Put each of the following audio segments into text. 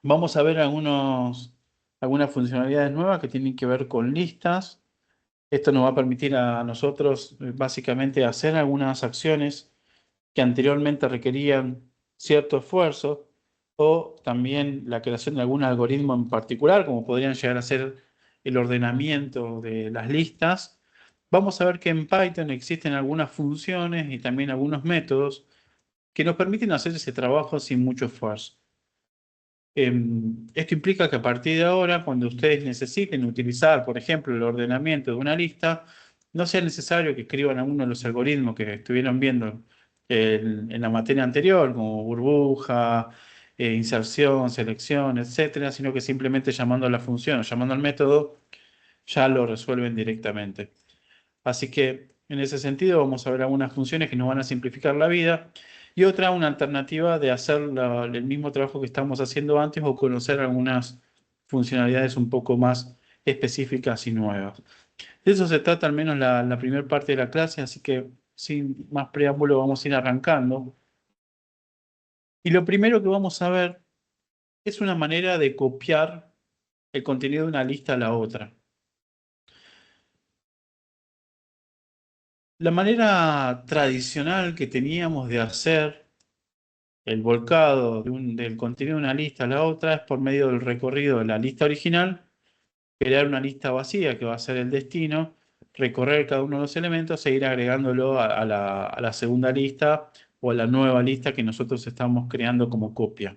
Vamos a ver algunas funcionalidades nuevas que tienen que ver con listas. Esto nos va a permitir a nosotros básicamente hacer algunas acciones que anteriormente requerían cierto esfuerzo o también la creación de algún algoritmo en particular, como podrían llegar a ser el ordenamiento de las listas. Vamos a ver que en Python existen algunas funciones y también algunos métodos que nos permiten hacer ese trabajo sin mucho esfuerzo. Esto implica que a partir de ahora, cuando ustedes necesiten utilizar, por ejemplo, el ordenamiento de una lista, no sea necesario que escriban alguno de los algoritmos que estuvieron viendo en la materia anterior, como burbuja, inserción, selección, etcétera, sino que simplemente llamando a la función o llamando al método, ya lo resuelven directamente. Así que en ese sentido vamos a ver algunas funciones que nos van a simplificar la vida y otra, una alternativa de hacer el mismo trabajo que estábamos haciendo antes o conocer algunas funcionalidades un poco más específicas y nuevas. De eso se trata al menos la primera parte de la clase, así que sin más preámbulo vamos a ir arrancando. Y lo primero que vamos a ver es una manera de copiar el contenido de una lista a la otra. La manera tradicional que teníamos de hacer el volcado del contenido de una lista a la otra es por medio del recorrido de la lista original, crear una lista vacía que va a ser el destino, recorrer cada uno de los elementos e ir agregándolo a la segunda lista o a la nueva lista que nosotros estamos creando como copia.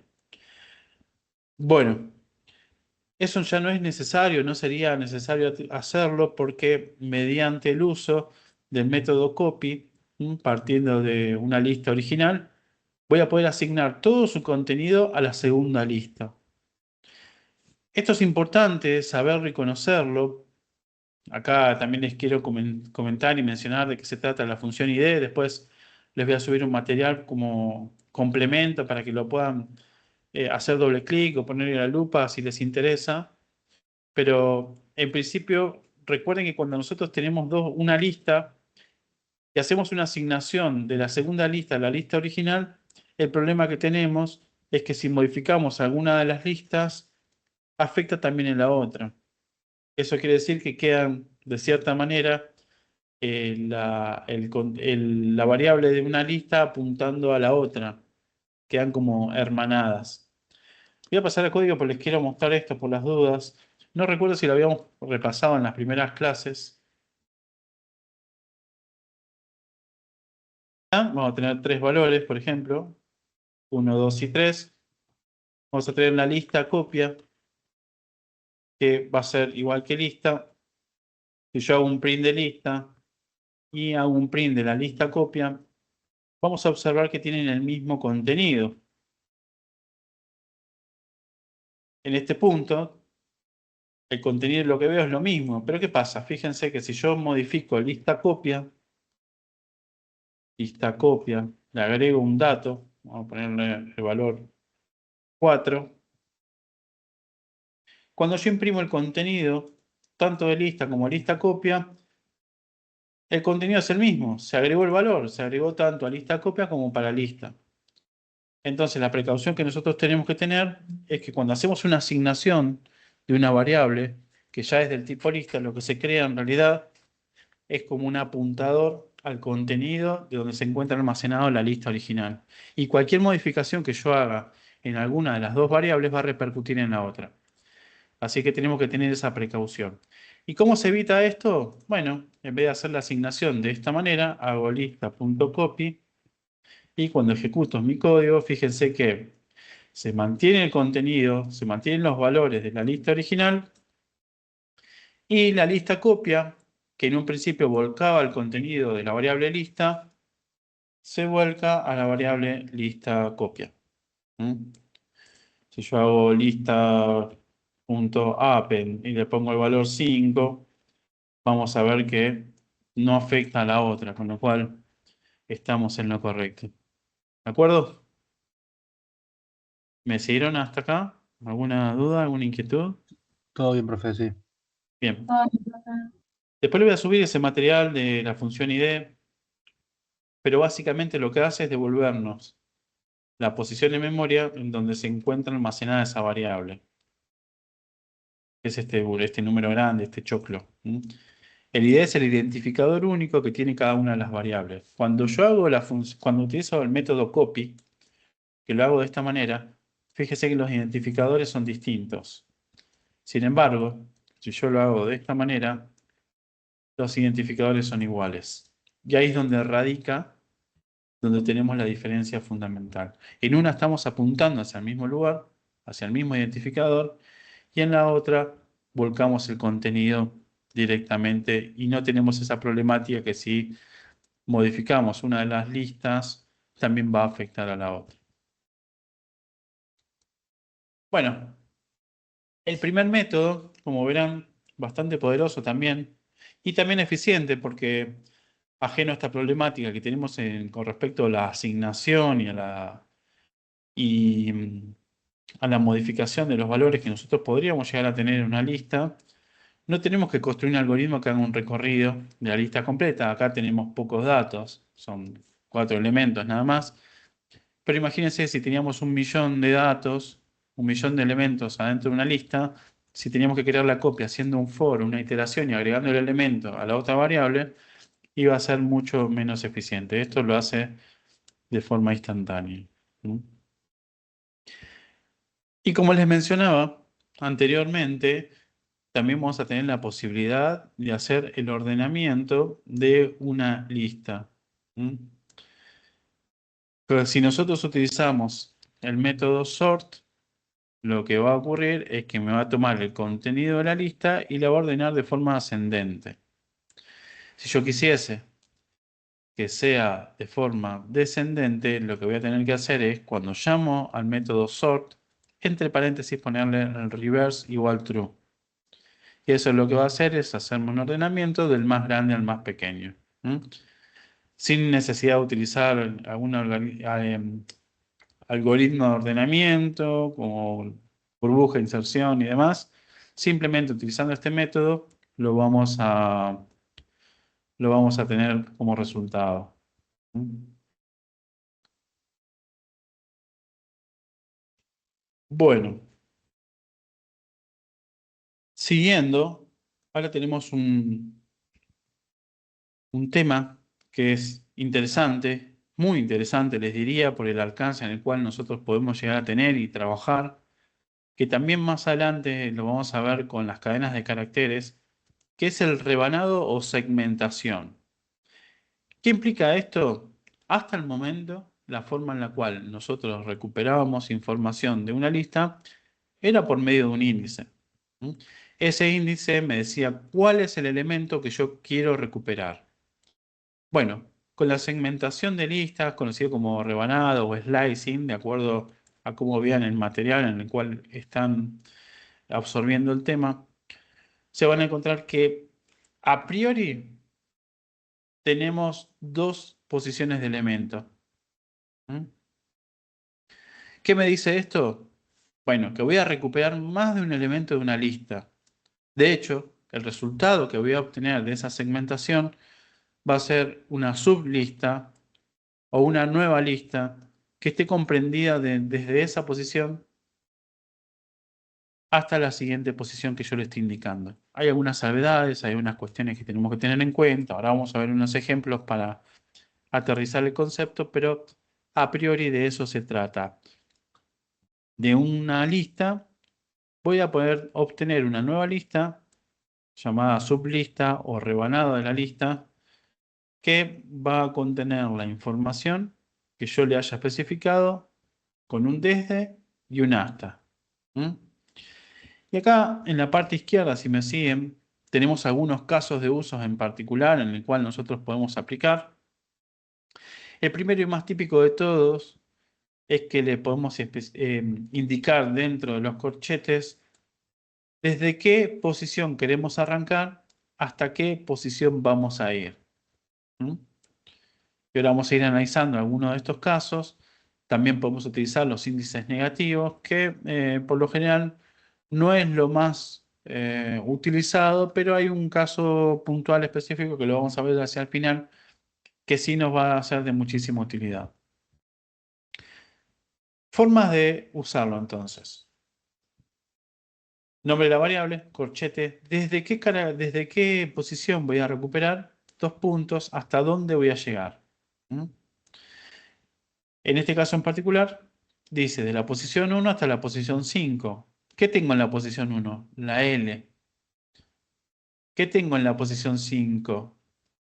Bueno, eso ya no es necesario, no sería necesario hacerlo porque mediante el uso del método copy, partiendo de una lista original, voy a poder asignar todo su contenido a la segunda lista. Esto es importante saber reconocerlo. Acá también les quiero comentar y mencionar de qué se trata la función ID. Después les voy a subir un material como complemento para que lo puedan hacer doble clic o ponerle la lupa si les interesa. Pero en principio, recuerden que cuando nosotros tenemos una lista y hacemos una asignación de la segunda lista a la lista original, el problema que tenemos es que si modificamos alguna de las listas, afecta también en la otra. Eso quiere decir que quedan, de cierta manera, la variable de una lista apuntando a la otra. Quedan como hermanadas. Voy a pasar al código, pero les quiero mostrar esto por las dudas. No recuerdo si lo habíamos repasado en las primeras clases. Vamos a tener tres valores, por ejemplo. 1, 2 y 3. Vamos a tener la lista copia, que va a ser igual que lista. Si yo hago un print de lista y hago un print de la lista copia, vamos a observar que tienen el mismo contenido. En este punto, el contenido de lo que veo es lo mismo. Pero ¿qué pasa? Fíjense que si yo modifico lista copia, le agrego un dato, vamos a ponerle el valor 4. Cuando yo imprimo el contenido, tanto de lista como lista copia, el contenido es el mismo. Se agregó el valor, se agregó tanto a lista copia como para lista. Entonces, la precaución que nosotros tenemos que tener es que cuando hacemos una asignación de una variable, que ya es del tipo lista, lo que se crea en realidad es como un apuntador al contenido de donde se encuentra almacenado la lista original. Y cualquier modificación que yo haga en alguna de las dos variables va a repercutir en la otra. Así que tenemos que tener esa precaución. ¿Y cómo se evita esto? Bueno, en vez de hacer la asignación de esta manera, hago lista.copy y cuando ejecuto mi código, fíjense que se mantiene el contenido, se mantienen los valores de la lista original y la lista copia, que en un principio volcaba el contenido de la variable lista, se vuelca a la variable lista copia. ¿Mm? Si yo hago lista.append y le pongo el valor 5, vamos a ver que no afecta a la otra, con lo cual estamos en lo correcto. ¿De acuerdo? ¿Me siguieron hasta acá? ¿Alguna duda, alguna inquietud? Todo bien, profe, sí. Bien. Después le voy a subir ese material de la función ID, pero básicamente lo que hace es devolvernos la posición en memoria en donde se encuentra almacenada esa variable. Es este número grande, este choclo. El ID es el identificador único que tiene cada una de las variables. Cuando yo hago cuando utilizo el método copy, que lo hago de esta manera, fíjese que los identificadores son distintos. Sin embargo, si yo lo hago de esta manera, los identificadores son iguales. Y ahí es donde radica, donde tenemos la diferencia fundamental. En una estamos apuntando hacia el mismo lugar, hacia el mismo identificador, y en la otra volcamos el contenido directamente y no tenemos esa problemática que si modificamos una de las listas, también va a afectar a la otra. Bueno, el primer método, como verán, bastante poderoso también y también eficiente porque ajeno a esta problemática que tenemos con respecto a la asignación y a la modificación de los valores que nosotros podríamos llegar a tener en una lista, no tenemos que construir un algoritmo que haga un recorrido de la lista completa. Acá tenemos pocos datos, son 4 elementos nada más. Pero imagínense si teníamos 1.000.000 de datos, 1.000.000 de elementos adentro de una lista, si teníamos que crear la copia haciendo un for, una iteración y agregando el elemento a la otra variable, iba a ser mucho menos eficiente. Esto lo hace de forma instantánea. Y como les mencionaba anteriormente, también vamos a tener la posibilidad de hacer el ordenamiento de una lista. Pero si nosotros utilizamos el método sort, lo que va a ocurrir es que me va a tomar el contenido de la lista y la va a ordenar de forma ascendente. Si yo quisiese que sea de forma descendente, lo que voy a tener que hacer es, cuando llamo al método sort, entre paréntesis ponerle el reverse igual true. Y eso lo que va a hacer es hacerme un ordenamiento del más grande al más pequeño. Sin necesidad de utilizar algún algoritmo de ordenamiento, como burbuja, inserción y demás. Simplemente utilizando este método lo vamos a tener como resultado. Bueno, siguiendo, ahora tenemos un tema que es interesante, muy interesante, les diría, por el alcance en el cual nosotros podemos llegar a tener y trabajar, que también más adelante lo vamos a ver con las cadenas de caracteres, que es el rebanado o segmentación. ¿Qué implica esto? Hasta el momento, la forma en la cual nosotros recuperábamos información de una lista era por medio de un índice. ¿Mm? Ese índice me decía cuál es el elemento que yo quiero recuperar. Bueno, con la segmentación de listas, conocido como rebanado o slicing, de acuerdo a cómo vean el material en el cual están absorbiendo el tema, se van a encontrar que a priori tenemos dos posiciones de elemento. ¿Mm? ¿Qué me dice esto? Bueno, que voy a recuperar más de un elemento de una lista. De hecho, el resultado que voy a obtener de esa segmentación va a ser una sublista o una nueva lista que esté comprendida desde esa posición hasta la siguiente posición que yo le estoy indicando. Hay algunas salvedades, hay unas cuestiones que tenemos que tener en cuenta. Ahora vamos a ver unos ejemplos para aterrizar el concepto, pero a priori de eso se trata. De una lista voy a poder obtener una nueva lista llamada sublista o rebanada de la lista que va a contener la información que yo le haya especificado con un desde y un hasta. Y acá en la parte izquierda, si me siguen, tenemos algunos casos de usos en particular en el cual nosotros podemos aplicar. El primero y más típico de todos es que le podemos indicar dentro de los corchetes desde qué posición queremos arrancar hasta qué posición vamos a ir. Y ahora vamos a ir analizando algunos de estos casos. También podemos utilizar los índices negativos, que por lo general no es lo más utilizado, pero hay un caso puntual específico que lo vamos a ver hacia el final, que sí nos va a ser de muchísima utilidad. Formas de usarlo entonces. Nombre de la variable, corchete. ¿Desde qué posición voy a recuperar? 2 puntos. ¿Hasta dónde voy a llegar? ¿Mm? En este caso en particular, dice de la posición 1 hasta la posición 5. ¿Qué tengo en la posición 1? La L. ¿Qué tengo en la posición 5?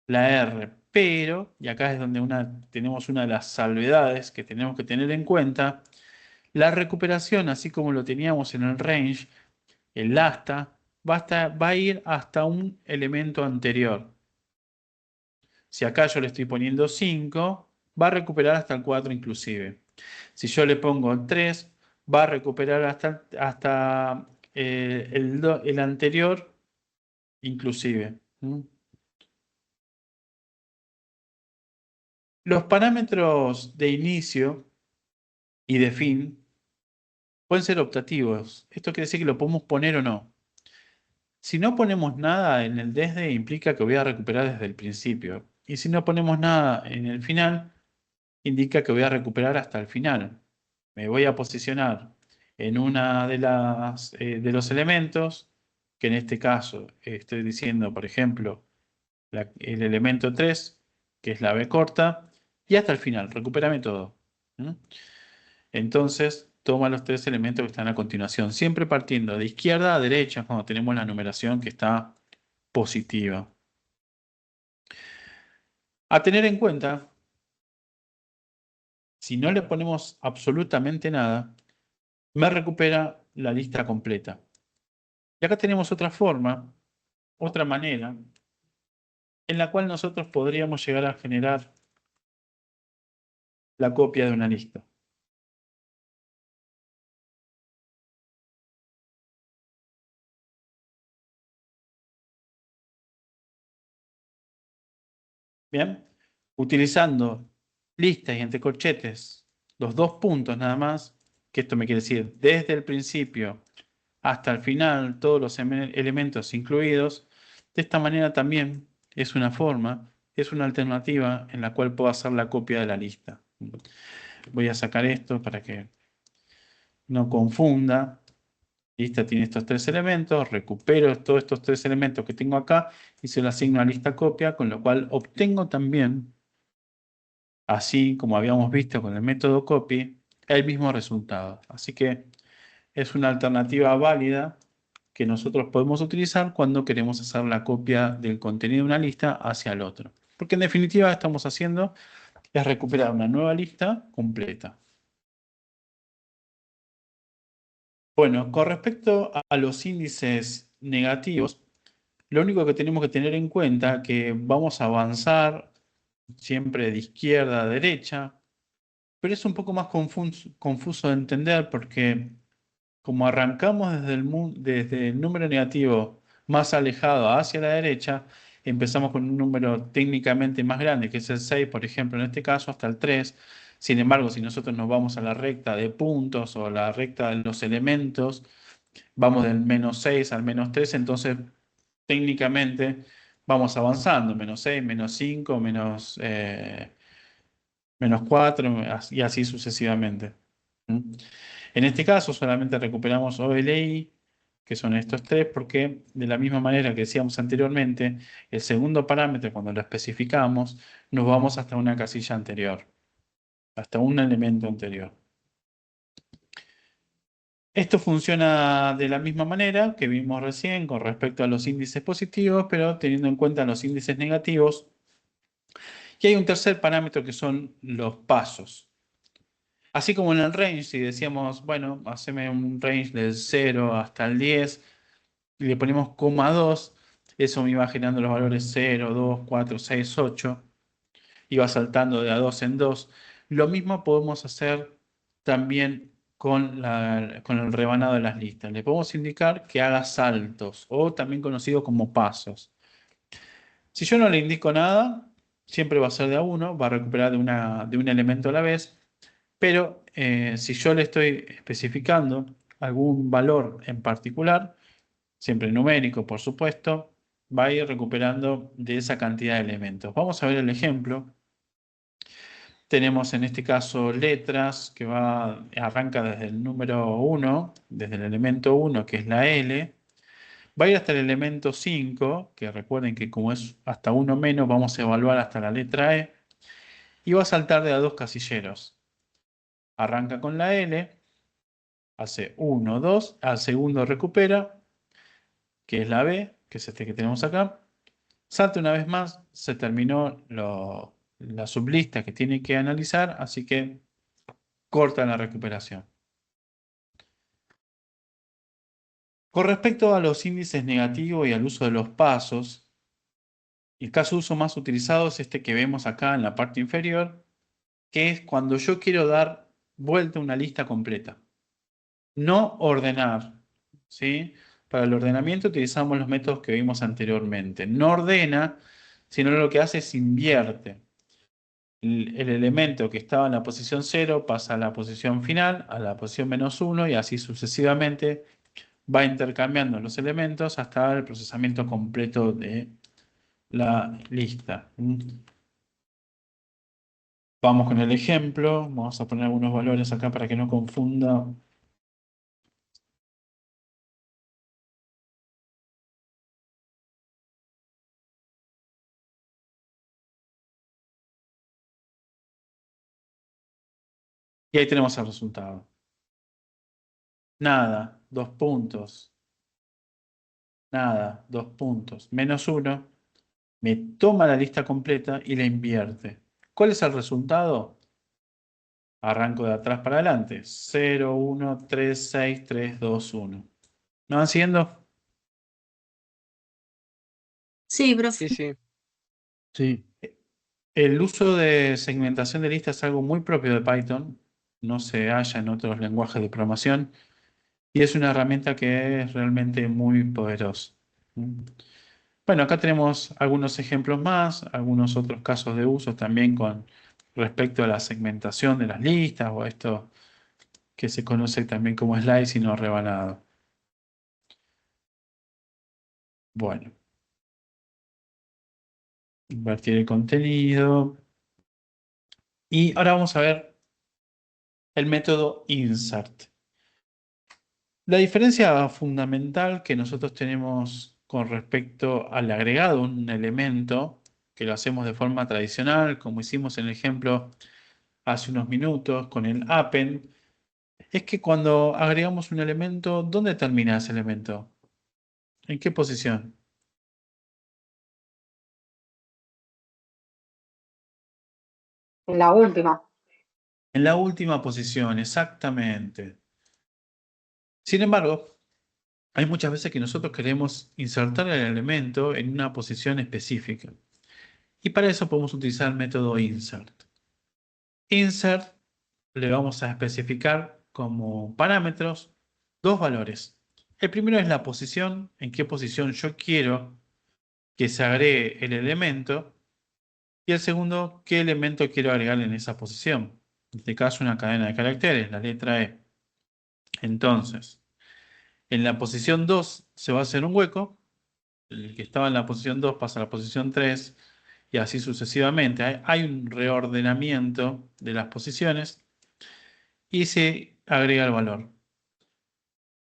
La R. Pero, y acá es donde tenemos una de las salvedades que tenemos que tener en cuenta, la recuperación, así como lo teníamos en el range, el hasta, va a ir hasta un elemento anterior. Si acá yo le estoy poniendo 5, va a recuperar hasta el 4 inclusive. Si yo le pongo el 3, va a recuperar hasta el anterior inclusive. ¿Mm? Los parámetros de inicio y de fin pueden ser optativos. Esto quiere decir que lo podemos poner o no. Si no ponemos nada en el desde, implica que voy a recuperar desde el principio. Y si no ponemos nada en el final, indica que voy a recuperar hasta el final. Me voy a posicionar en una de los elementos, que en este caso estoy diciendo, por ejemplo, el elemento 3, que es la B corta, y hasta el final, recupérame todo. ¿Mm? Entonces, toma los 3 elementos que están a continuación, siempre partiendo de izquierda a derecha cuando tenemos la numeración que está positiva. A tener en cuenta, si no le ponemos absolutamente nada, me recupera la lista completa. Y acá tenemos otra forma, otra manera, en la cual nosotros podríamos llegar a generar la copia de una lista. Bien, utilizando listas y entre corchetes, los 2 puntos nada más, que esto me quiere decir desde el principio hasta el final, todos los elementos incluidos. De esta manera también es una forma, es una alternativa en la cual puedo hacer la copia de la lista. Voy a sacar esto para que no confunda. Lista tiene estos 3 elementos, recupero todos estos 3 elementos que tengo acá y se lo asigno a lista copia, con lo cual obtengo también, así como habíamos visto con el método copy, el mismo resultado. Así que es una alternativa válida que nosotros podemos utilizar cuando queremos hacer la copia del contenido de una lista hacia el otro. Porque en definitiva estamos haciendo es recuperar una nueva lista completa. Bueno, con respecto a los índices negativos, lo único que tenemos que tener en cuenta es que vamos a avanzar siempre de izquierda a derecha, pero es un poco más confuso de entender porque como arrancamos desde el número negativo más alejado hacia la derecha, empezamos con un número técnicamente más grande, que es el 6, por ejemplo, en este caso, hasta el 3. Sin embargo, si nosotros nos vamos a la recta de puntos o la recta de los elementos, vamos del -6 al -3, entonces técnicamente vamos avanzando, -6, -5, -4 y así sucesivamente. ¿Mm? En este caso solamente recuperamos OLI, que son estos 3, porque de la misma manera que decíamos anteriormente, el segundo parámetro, cuando lo especificamos, nos vamos hasta una casilla anterior, hasta un elemento anterior. Esto funciona de la misma manera que vimos recién con respecto a los índices positivos, pero teniendo en cuenta los índices negativos. Y hay un tercer parámetro que son los pasos. Así como en el range, si decíamos, bueno, haceme un range del 0 hasta el 10 y le ponemos coma 2, eso me iba generando los valores 0, 2, 4, 6, 8, iba saltando de a 2 en 2. Lo mismo podemos hacer también con el rebanado de las listas. Le podemos indicar que haga saltos o también conocido como pasos. Si yo no le indico nada, siempre va a ser de a 1, va a recuperar de un elemento a la vez, pero si yo le estoy especificando algún valor en particular, siempre numérico, por supuesto, va a ir recuperando de esa cantidad de elementos. Vamos a ver el ejemplo. Tenemos en este caso letras que arranca desde el número 1, desde el elemento 1 que es la L. Va a ir hasta el elemento 5, que recuerden que como es hasta uno menos, vamos a evaluar hasta la letra E. Y va a saltar de a dos casilleros. Arranca con la L, hace 1, 2, al segundo recupera, que es la B, que es este que tenemos acá. Salta una vez más, se terminó la sublista que tiene que analizar, así que corta la recuperación. Con respecto a los índices negativos y al uso de los pasos, el caso de uso más utilizado es este que vemos acá en la parte inferior, que es cuando yo quiero dar vuelta a una lista completa. No ordenar, ¿sí? Para el ordenamiento utilizamos los métodos que vimos anteriormente. No ordena, sino lo que hace es invierte. El elemento que estaba en la posición 0 pasa a la posición final, a la posición -1 y así sucesivamente va intercambiando los elementos hasta el procesamiento completo de la lista. Vamos con el ejemplo. Vamos a poner algunos valores acá para que no confunda. Y ahí tenemos el resultado. Nada, 2 puntos. Nada, 2 puntos. -1. Me toma la lista completa y la invierte. ¿Cuál es el resultado? Arranco de atrás para adelante. 0, 1, 3, 6, 3, 2, 1. ¿Me van siguiendo? Sí, profe. Sí, sí. Sí. El uso de segmentación de listas es algo muy propio de Python. No se halla en otros lenguajes de programación. Y es una herramienta que es realmente muy poderosa. Bueno, acá tenemos algunos ejemplos más, algunos otros casos de uso también con respecto a la segmentación de las listas o esto que se conoce también como slicing o rebanado. Bueno, invertir el contenido. Y ahora vamos a ver el método insert. La diferencia fundamental que nosotros tenemos con respecto al agregado de un elemento, que lo hacemos de forma tradicional, como hicimos en el ejemplo hace unos minutos con el append, es que cuando agregamos un elemento, ¿dónde termina ese elemento? ¿En qué posición? En la última. En la última posición, exactamente. Sin embargo, hay muchas veces que nosotros queremos insertar el elemento en una posición específica. Y para eso podemos utilizar el método insert. Insert le vamos a especificar como parámetros dos valores. El primero es la posición, en qué posición yo quiero que se agregue el elemento. Y el segundo, qué elemento quiero agregar en esa posición. En este caso, una cadena de caracteres, la letra E. Entonces, en la posición 2 se va a hacer un hueco. El que estaba en la posición 2 pasa a la posición 3 y así sucesivamente. Hay un reordenamiento de las posiciones y se agrega el valor.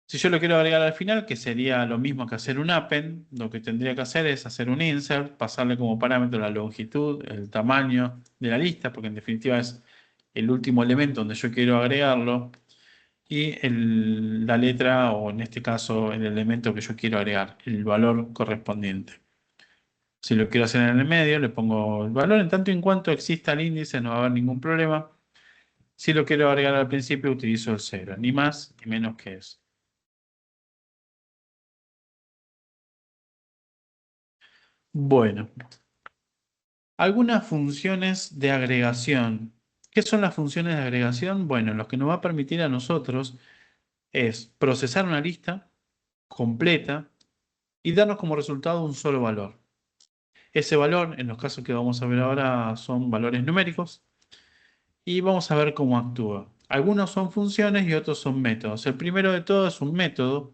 Si yo lo quiero agregar al final, que sería lo mismo que hacer un append, lo que tendría que hacer es hacer un insert, pasarle como parámetro la longitud, el tamaño de la lista, porque en definitiva es el último elemento donde yo quiero agregarlo, y la letra, o en este caso el elemento que yo quiero agregar, el valor correspondiente. Si lo quiero hacer en el medio, le pongo el valor. En tanto y en cuanto exista el índice, no va a haber ningún problema. Si lo quiero agregar al principio, utilizo el 0, ni más ni menos que eso. Bueno, algunas funciones de agregación. ¿Qué son las funciones de agregación? Bueno, lo que nos va a permitir a nosotros es procesar una lista completa y darnos como resultado un solo valor. Ese valor, en los casos que vamos a ver ahora, son valores numéricos y vamos a ver cómo actúa. Algunos son funciones y otros son métodos. El primero de todo es un método.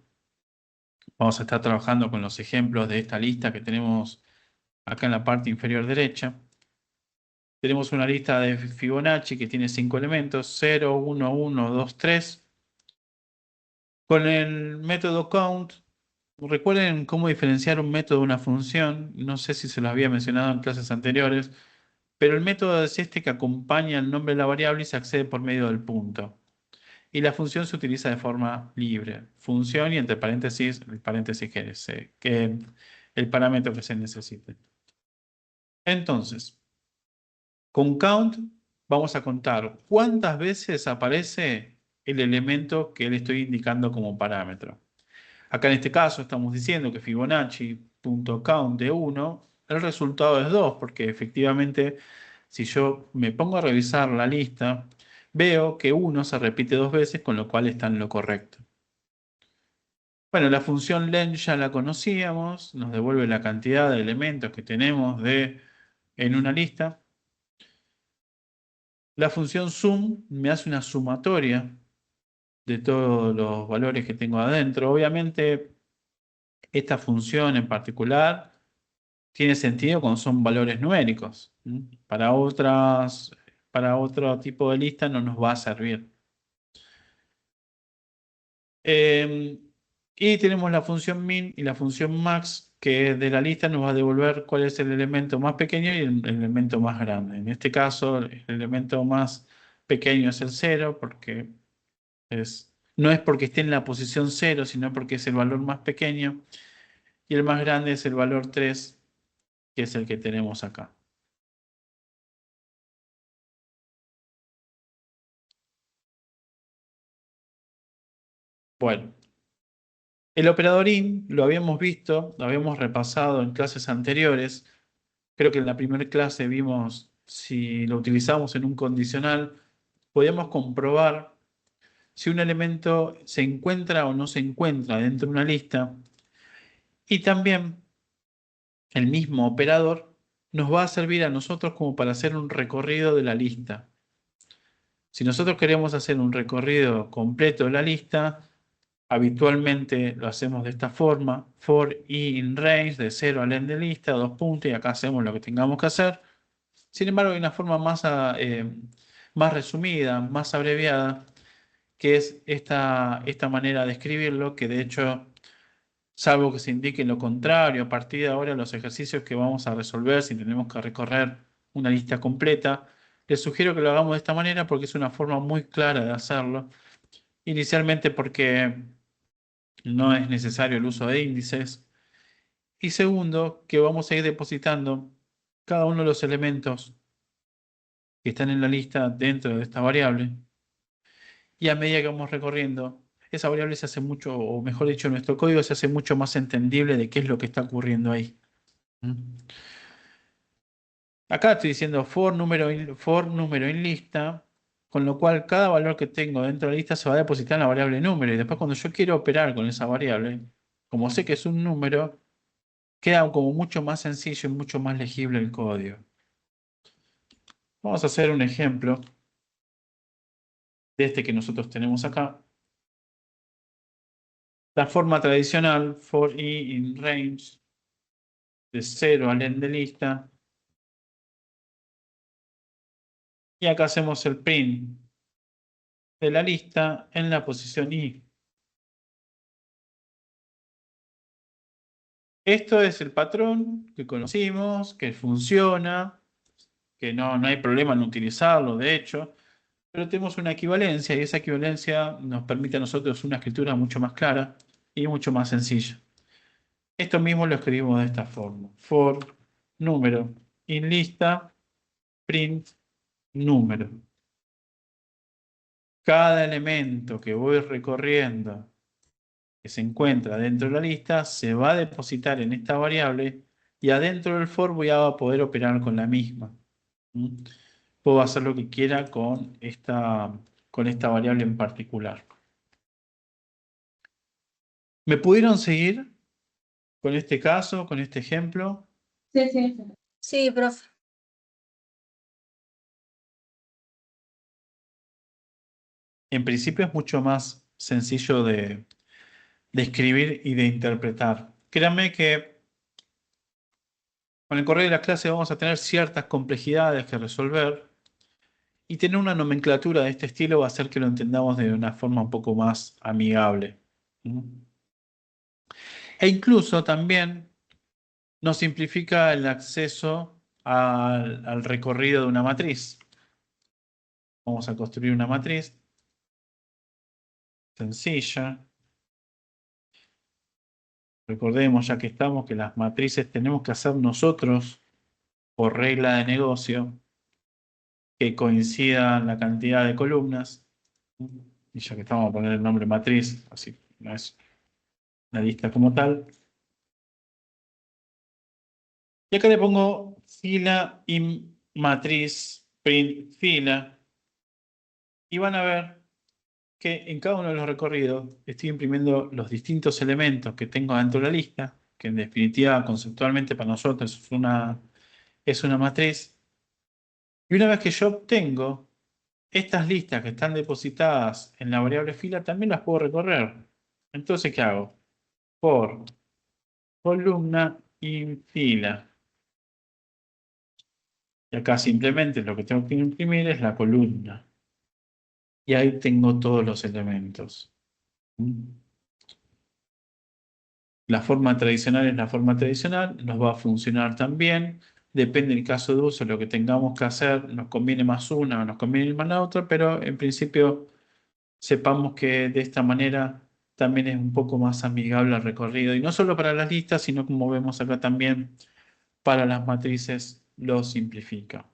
Vamos a estar trabajando con los ejemplos de esta lista que tenemos acá en la parte inferior derecha. Tenemos una lista de Fibonacci que tiene 5 elementos, 0, 1, 1, 2, 3. Con el método count, recuerden cómo diferenciar un método de una función. No sé si se lo había mencionado en clases anteriores, pero el método es este que acompaña el nombre de la variable y se accede por medio del punto. Y la función se utiliza de forma libre. Función y entre paréntesis, el paréntesis que el parámetro que se necesite. Entonces, con count vamos a contar cuántas veces aparece el elemento que le estoy indicando como parámetro. Acá en este caso estamos diciendo que Fibonacci.count de 1, el resultado es 2, porque efectivamente si yo me pongo a revisar la lista, veo que 1 se repite 2 veces, con lo cual está en lo correcto. Bueno, la función len ya la conocíamos, nos devuelve la cantidad de elementos que tenemos en una lista. La función sum me hace una sumatoria de todos los valores que tengo adentro. Obviamente, esta función en particular tiene sentido cuando son valores numéricos. Para otro tipo de lista no nos va a servir. Y tenemos la función min y la función max, que de la lista nos va a devolver cuál es el elemento más pequeño y el elemento más grande. En este caso, el elemento más pequeño es el 0, porque no es porque esté en la posición 0, sino porque es el valor más pequeño. Y el más grande es el valor 3, que es el que tenemos acá. Bueno, el operador in lo habíamos visto, lo habíamos repasado en clases anteriores. Creo que en la primera clase vimos si lo utilizamos en un condicional, podíamos comprobar si un elemento se encuentra o no se encuentra dentro de una lista. Y también el mismo operador nos va a servir a nosotros como para hacer un recorrido de la lista. Si nosotros queremos hacer un recorrido completo de la lista, habitualmente lo hacemos de esta forma: for i in range de 0 al end de lista, 2 puntos, y acá hacemos lo que tengamos que hacer. Sin embargo, hay una forma más resumida, más abreviada, que es esta manera de escribirlo, que de hecho, salvo que se indique lo contrario, a partir de ahora los ejercicios que vamos a resolver, si tenemos que recorrer una lista completa, les sugiero que lo hagamos de esta manera porque es una forma muy clara de hacerlo. Inicialmente porque no es necesario el uso de índices. Y segundo, que vamos a ir depositando cada uno de los elementos que están en la lista dentro de esta variable. Y a medida que vamos recorriendo, esa variable se hace mucho, o mejor dicho, nuestro código se hace mucho más entendible de qué es lo que está ocurriendo ahí. ¿Mm? Acá estoy diciendo for número in lista, con lo cual cada valor que tengo dentro de la lista se va a depositar en la variable número. Y después cuando yo quiero operar con esa variable, como sé que es un número, queda como mucho más sencillo y mucho más legible el código. Vamos a hacer un ejemplo de este que nosotros tenemos acá. La forma tradicional, for i in range de 0 al end de lista. Y acá hacemos el print de la lista en la posición i. Esto es el patrón que conocimos, que funciona, que no hay problema en utilizarlo, de hecho, pero tenemos una equivalencia y esa equivalencia nos permite a nosotros una escritura mucho más clara y mucho más sencilla. Esto mismo lo escribimos de esta forma: for número in lista print número. Cada elemento que voy recorriendo que se encuentra dentro de la lista se va a depositar en esta variable y adentro del for voy a poder operar con la misma. ¿Mm? Puedo hacer lo que quiera con esta variable en particular. ¿Me pudieron seguir con este caso, con este ejemplo? Sí, sí. Sí, profe. En principio es mucho más sencillo de escribir y de interpretar. Créanme que Con el correr de la clase vamos a tener ciertas complejidades que resolver y tener una nomenclatura de este estilo va a hacer que lo entendamos de una forma un poco más amigable. ¿Mm? E incluso también nos simplifica el acceso al recorrido de una matriz. Vamos a construir una matriz sencilla. Recordemos, ya que estamos, que las matrices tenemos que hacer nosotros por regla de negocio que coincidan la cantidad de columnas. Y ya que estamos a poner el nombre matriz, así no es una lista como tal. Y acá le pongo fila y matriz print fila. Y van a ver que en cada uno de los recorridos estoy imprimiendo los distintos elementos que tengo dentro de la lista, que en definitiva conceptualmente para nosotros es una matriz. Y una vez que yo obtengo estas listas que están depositadas en la variable fila, también las puedo recorrer. Entonces, ¿qué hago? Por columna y fila. Y acá simplemente lo que tengo que imprimir es la columna. Y ahí tengo todos los elementos. La forma tradicional es la forma tradicional, nos va a funcionar también. Depende del caso de uso, lo que tengamos que hacer, nos conviene más una o nos conviene más la otra, pero en principio sepamos que de esta manera también es un poco más amigable el recorrido. Y no solo para las listas, sino como vemos acá también para las matrices lo simplifica.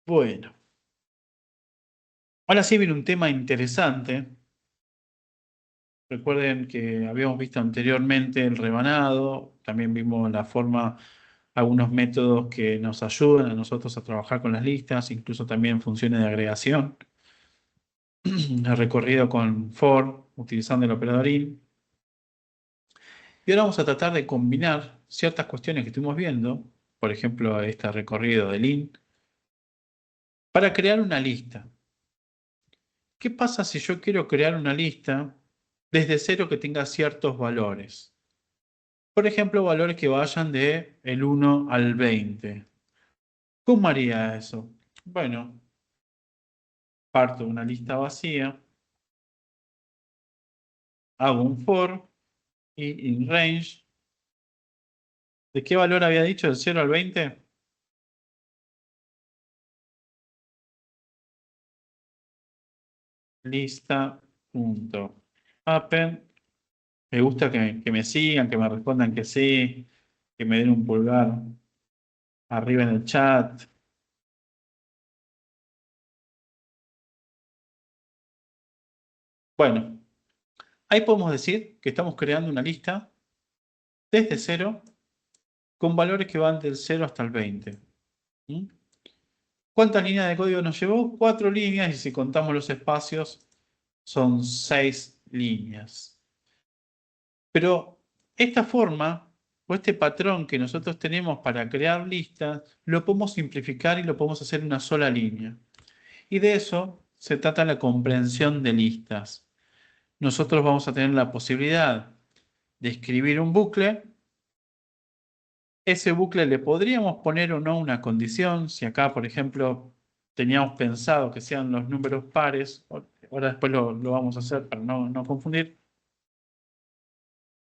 Bueno, ahora sí viene un tema interesante. Recuerden que habíamos visto anteriormente el rebanado, también vimos la forma, algunos métodos que nos ayudan a nosotros a trabajar con las listas, incluso también funciones de agregación. El recorrido con for, utilizando el operador in. Y ahora vamos a tratar de combinar ciertas cuestiones que estuvimos viendo, por ejemplo, este recorrido del in, para crear una lista. ¿Qué pasa si yo quiero crear una lista desde cero que tenga ciertos valores? Por ejemplo, valores que vayan de el 1 al 20. ¿Cómo haría eso? Bueno, parto de una lista vacía, hago un for y in range. ¿De qué valor había dicho? ¿Del 0 al 20? Lista.append. Me gusta que me sigan, que me respondan que sí, que me den un pulgar arriba en el chat. Bueno, ahí podemos decir que estamos creando una lista desde cero con valores que van del 0 hasta el 20. ¿Mm? ¿Cuántas líneas de código nos llevó? 4 líneas y si contamos los espacios son 6 líneas. Pero esta forma o este patrón que nosotros tenemos para crear listas lo podemos simplificar y lo podemos hacer en una sola línea. Y de eso se trata la comprensión de listas. Nosotros vamos a tener la posibilidad de escribir un bucle. Ese bucle le podríamos poner o no una condición. Si acá, por ejemplo, teníamos pensado que sean los números pares, ahora después lo vamos a hacer para no confundir,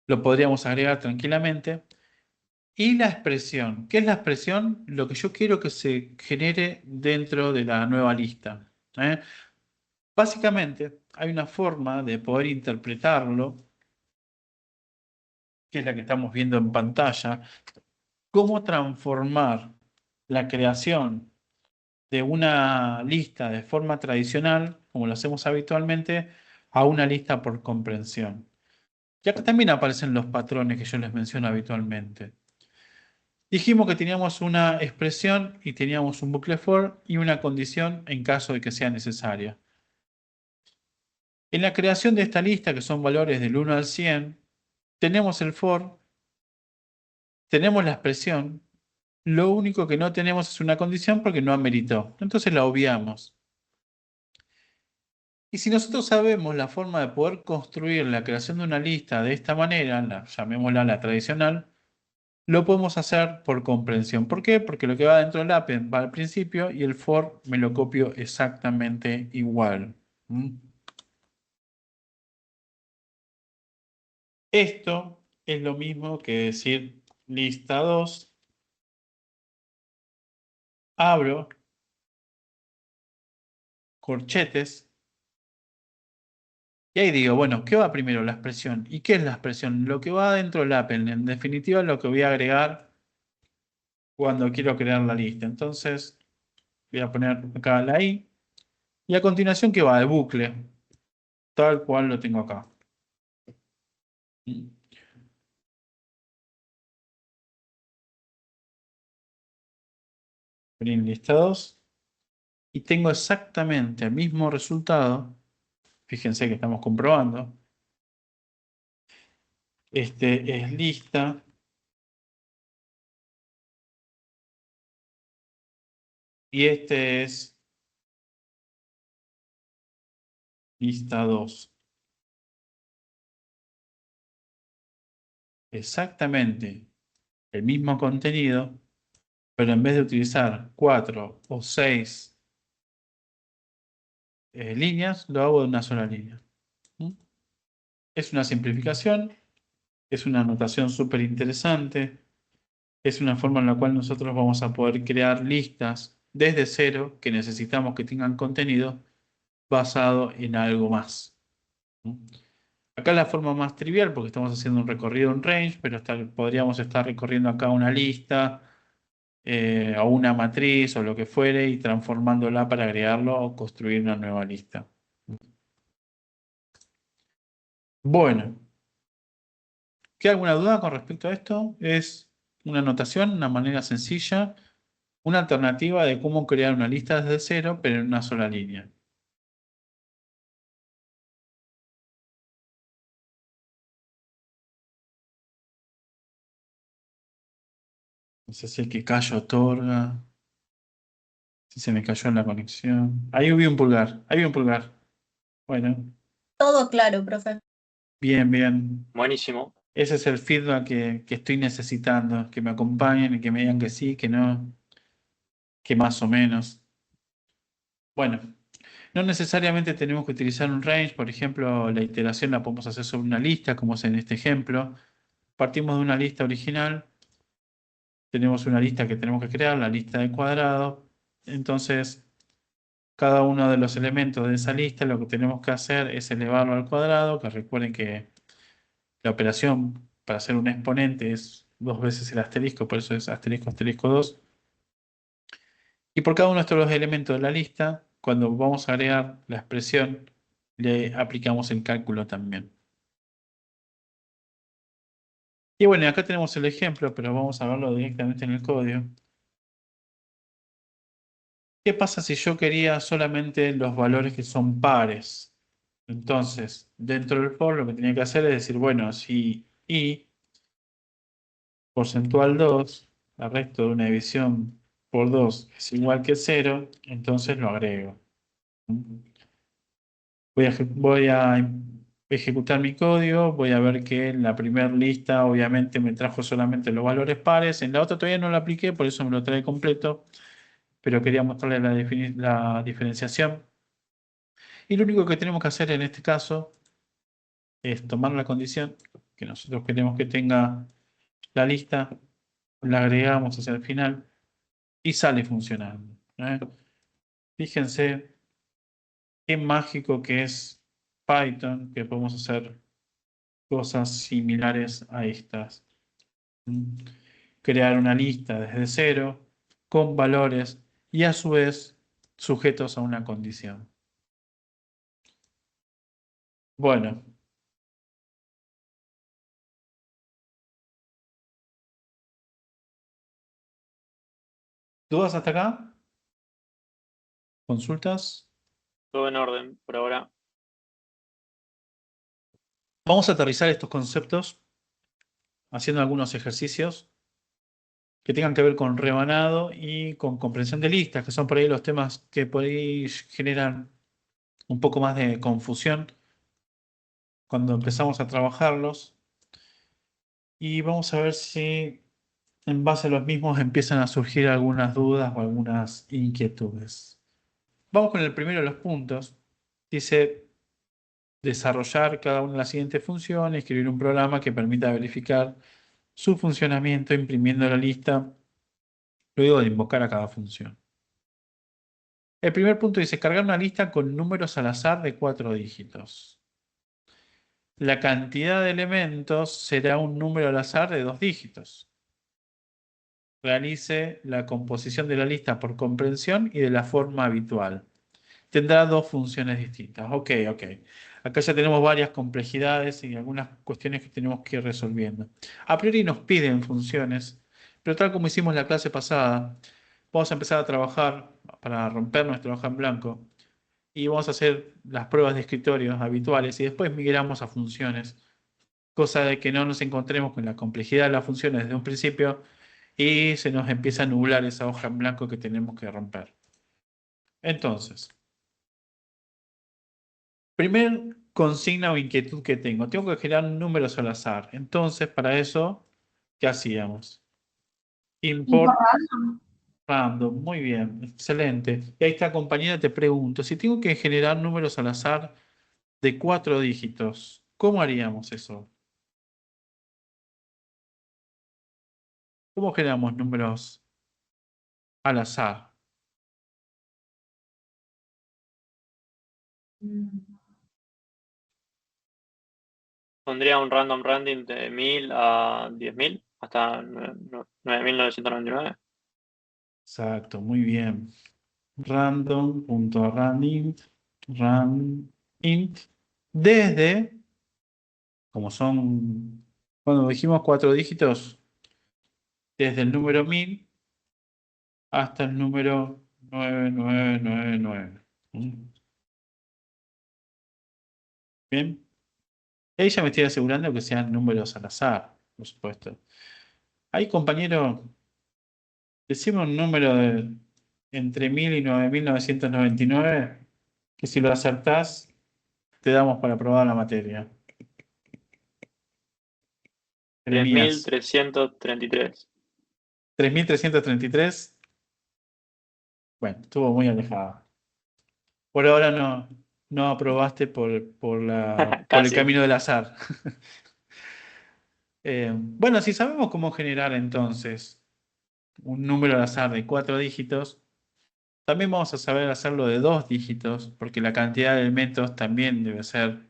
lo podríamos agregar tranquilamente. Y la expresión. ¿Qué es la expresión? Lo que yo quiero que se genere dentro de la nueva lista. ¿Eh? Básicamente, hay una forma de poder interpretarlo, que es la que estamos viendo en pantalla, cómo transformar la creación de una lista de forma tradicional, como lo hacemos habitualmente, a una lista por comprensión. Y acá también aparecen los patrones que yo les menciono habitualmente. Dijimos que teníamos una expresión y teníamos un bucle for y una condición en caso de que sea necesaria. En la creación de esta lista, que son valores del 1 al 100, tenemos el for, tenemos la expresión, lo único que no tenemos es una condición porque no ameritó. Entonces la obviamos. Y si nosotros sabemos la forma de poder construir la creación de una lista de esta manera, llamémosla la tradicional, lo podemos hacer por comprensión. ¿Por qué? Porque lo que va dentro del append va al principio y el for me lo copio exactamente igual. ¿Mm? Esto es lo mismo que decir lista 2, abro, corchetes, y ahí digo, bueno, ¿qué va primero? La expresión. ¿Y qué es la expresión? Lo que va dentro del append. En definitiva, lo que voy a agregar cuando quiero crear la lista. Entonces, voy a poner acá la i. Y a continuación, ¿qué va? El bucle. Tal cual lo tengo acá. Print listados. Y tengo exactamente el mismo resultado. Fíjense que estamos comprobando. Este es lista. Y este es lista 2. Exactamente el mismo contenido, pero en vez de utilizar 4 o 6 líneas, lo hago de una sola línea. ¿Mm? Es una simplificación, es una anotación súper interesante, es una forma en la cual nosotros vamos a poder crear listas desde cero que necesitamos que tengan contenido basado en algo más. ¿Mm? Acá es la forma más trivial porque estamos haciendo un recorrido en range, pero podríamos estar recorriendo acá una lista o una matriz o lo que fuere y transformándola para agregarlo o construir una nueva lista. Bueno, ¿queda alguna duda con respecto a esto? Es una anotación, una manera sencilla, una alternativa de cómo crear una lista desde cero, pero en una sola línea. No sé si el que calla otorga, si se me cayó en la conexión. Ahí vi un pulgar, ahí vi un pulgar. Bueno, Todo claro, profe. bien, bien. Buenísimo. Ese es el feedback que estoy necesitando, que me acompañen y que me digan que sí, que no, que más o menos. Bueno, no necesariamente tenemos que utilizar un range, por ejemplo, la iteración la podemos hacer sobre una lista, como es en este ejemplo. Partimos de una lista original, tenemos una lista que tenemos que crear, la lista de cuadrados. Entonces, cada uno de los elementos de esa lista, lo que tenemos que hacer es elevarlo al cuadrado, que recuerden que la operación para hacer un exponente es 2 veces el asterisco, por eso es asterisco, asterisco 2. Y por cada uno de estos elementos de la lista, cuando vamos a agregar la expresión, le aplicamos el cálculo también. Y bueno, acá tenemos el ejemplo, pero vamos a verlo directamente en el código. ¿Qué pasa si yo quería solamente los valores que son pares? Entonces, dentro del for lo que tenía que hacer es decir, bueno, si i porcentual 2, el resto de una división por 2 es igual que 0, entonces lo agrego. Voy a ejecutar mi código, voy a ver que en la primera lista obviamente me trajo solamente los valores pares, en la otra todavía no lo apliqué, por eso me lo trae completo, pero quería mostrarle la diferenciación. Y lo único que tenemos que hacer en este caso es tomar la condición que nosotros queremos que tenga la lista, la agregamos hacia el final y sale funcionando. Fíjense qué mágico que es Python, que podemos hacer cosas similares a estas. ¿Mm? Crear una lista desde cero con valores y a su vez sujetos a una condición. Bueno, ¿dudas hasta acá? ¿Consultas? Todo en orden por ahora. Vamos a aterrizar estos conceptos haciendo algunos ejercicios que tengan que ver con rebanado y con comprensión de listas, que son por ahí los temas que por ahí generan un poco más de confusión cuando empezamos a trabajarlos. Y vamos a ver si en base a los mismos empiezan a surgir algunas dudas o algunas inquietudes. Vamos con el primero de los puntos. Dice desarrollar cada una de las siguientes funciones, escribir un programa que permita verificar su funcionamiento imprimiendo la lista luego de invocar a cada función. El primer punto dice cargar una lista con números al azar de 4 dígitos. La cantidad de elementos será un número al azar de 2 dígitos. Realice la composición de la lista por comprensión y de la forma habitual. Tendrá dos funciones distintas. Ok. Acá ya tenemos varias complejidades y algunas cuestiones que tenemos que ir resolviendo. A priori nos piden funciones, pero tal como hicimos la clase pasada, vamos a empezar a trabajar para romper nuestra hoja en blanco y vamos a hacer las pruebas de escritorio habituales y después migramos a funciones, cosa de que no nos encontremos con la complejidad de las funciones desde un principio y se nos empieza a nublar esa hoja en blanco que tenemos que romper. Entonces, primer consigna o inquietud que tengo. Tengo que generar números al azar. Entonces, para eso, ¿qué hacíamos? Import random. Muy bien, excelente. Y ahí está, compañera, te pregunto, si tengo que generar números al azar de 4 dígitos, ¿cómo haríamos eso? ¿Cómo generamos números al azar? Pondría un random random de 1000 a 10.000 hasta 9.999. Exacto, muy bien. Random.randint, randint, desde, como son, cuando dijimos 4 dígitos, desde el número 1000 hasta el número 9999. Bien. Ahí ya me estoy asegurando que sean números al azar, por supuesto. Ahí, compañero, decime un número de entre 1000 y 9999, que si lo acertás, te damos para probar la materia. Jeremías, 3.333. 3333. Bueno, estuvo muy alejado. Por ahora no aprobaste por el Casi. camino del azar. Bueno, si sabemos cómo generar entonces un número al azar de 4 dígitos, también vamos a saber hacerlo de 2 dígitos, porque la cantidad de elementos también debe ser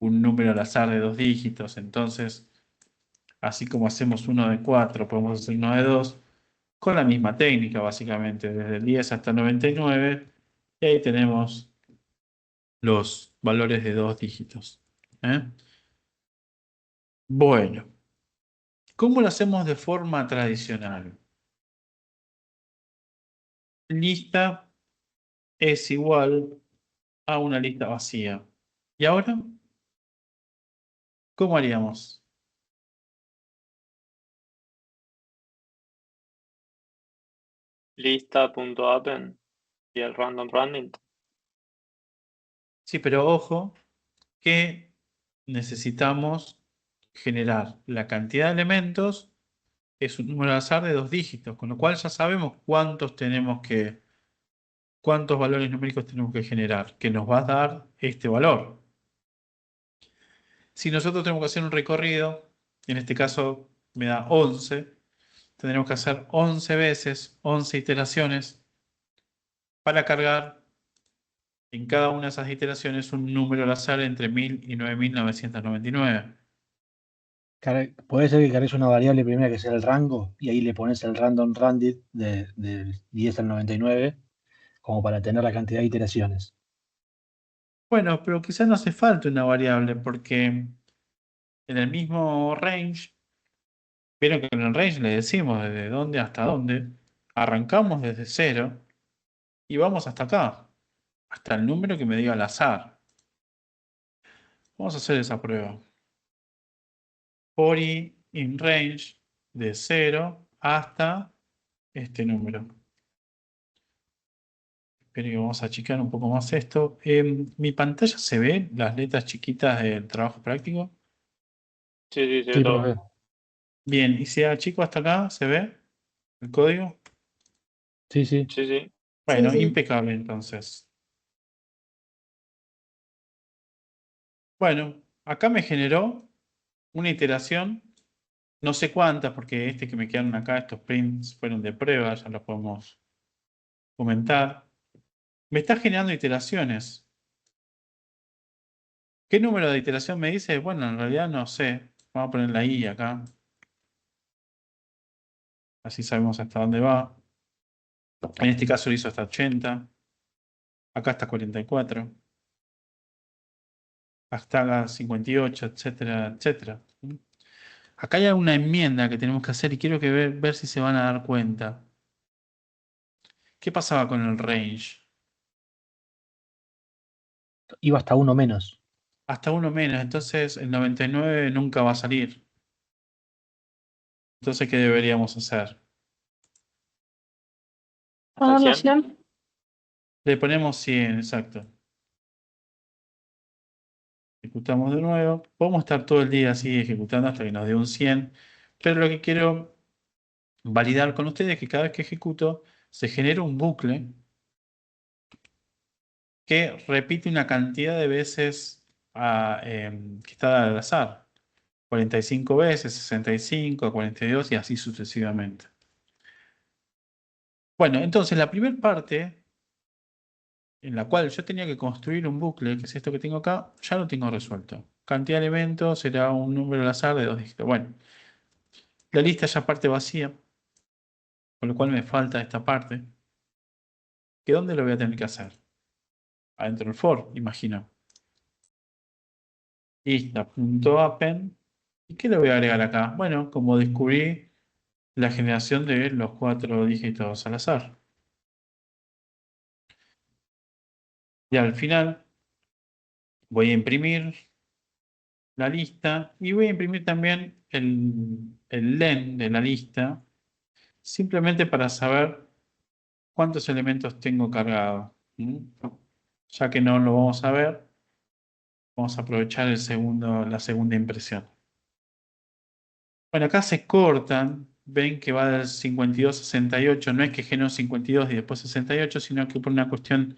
un número al azar de 2 dígitos. Entonces, así como hacemos uno de 4, podemos hacer uno de 2, con la misma técnica, básicamente, desde el 10 hasta 99, y ahí tenemos los valores de 2 dígitos. ¿Eh? Bueno, ¿cómo lo hacemos de forma tradicional? Lista es igual a una lista vacía. ¿Y ahora? ¿Cómo haríamos? Lista.append y el random random. Sí, pero ojo que necesitamos generar la cantidad de elementos, es un número al azar de 2 dígitos, con lo cual ya sabemos cuántos valores numéricos tenemos que generar, que nos va a dar este valor. Si nosotros tenemos que hacer un recorrido, en este caso me da 11, tendremos que hacer 11 veces, 11 iteraciones, para cargar en cada una de esas iteraciones un número al azar entre 1000 y 9999. Puede ser que cargues una variable primera que sea el rango y ahí le pones el random random del 10 al 99 como para tener la cantidad de iteraciones. Bueno, pero quizás no hace falta una variable porque en el mismo range, vieron que en el range le decimos desde dónde hasta dónde, arrancamos desde 0 y vamos hasta acá, hasta el número que me diga al azar. Vamos a hacer esa prueba. For i in range de 0 hasta este número. Espero que vamos a achicar un poco más esto. ¿Mi pantalla se ve las letras chiquitas del trabajo práctico? Sí, se ve Sí, todo. profe. Bien, y si achico hasta acá, ¿se ve el código? Sí, sí. Sí. Bueno, Sí. impecable entonces. Bueno, acá me generó una iteración, no sé cuántas, porque este que me quedaron acá, estos prints fueron de prueba, ya los podemos comentar. Me está generando iteraciones. ¿Qué número de iteración me dice? Bueno, en realidad no sé. Vamos a poner la I acá. Así sabemos hasta dónde va. En este caso lo hizo hasta 80. Acá hasta 44. Hasta 58, etcétera, etcétera. Acá hay una enmienda que tenemos que hacer y quiero ver si se van a dar cuenta. ¿Qué pasaba con el range? Iba hasta uno menos. Hasta uno menos, entonces el 99 nunca va a salir. Entonces, ¿qué deberíamos hacer? ¿Hasta el 100? Le ponemos 100, exacto. Ejecutamos de nuevo. Podemos estar todo el día así ejecutando hasta que nos dé un 100. Pero lo que quiero validar con ustedes es que cada vez que ejecuto se genera un bucle que repite una cantidad de veces que está al azar. 45 veces, 65, 42 y así sucesivamente. Bueno, entonces la primera parte en la cual yo tenía que construir un bucle, que es esto que tengo acá, ya lo tengo resuelto. Cantidad de elementos será un número al azar de 2 dígitos. Bueno, la lista ya parte vacía, con lo cual me falta esta parte. ¿Que dónde lo voy a tener que hacer? Adentro del for, imagino. Lista.append. ¿Y qué le voy a agregar acá? Bueno, como descubrí la generación de los 4 dígitos al azar. Y al final voy a imprimir la lista y voy a imprimir también el len de la lista, simplemente para saber cuántos elementos tengo cargados. Ya que no lo vamos a ver, vamos a aprovechar la segunda impresión. Bueno, acá se cortan, ven que va del 52 a 68, no es que generó 52 y después 68, sino que por una cuestión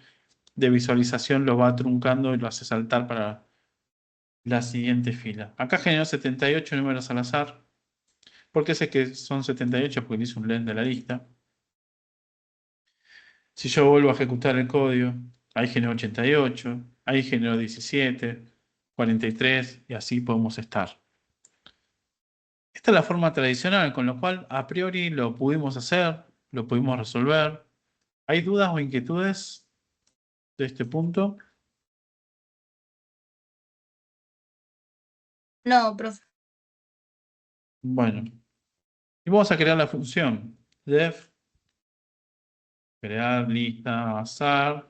de visualización lo va truncando y lo hace saltar para la siguiente fila. Acá generó 78 números al azar. ¿Por qué sé que son 78? Porque hice un len de la lista. Si yo vuelvo a ejecutar el código, ahí generó 88, ahí generó 17, 43 y así podemos estar. Esta es la forma tradicional, con lo cual a priori lo pudimos hacer, lo pudimos resolver. ¿Hay dudas o inquietudes de este punto? No, profe. Bueno, y vamos a crear la función def crear lista azar.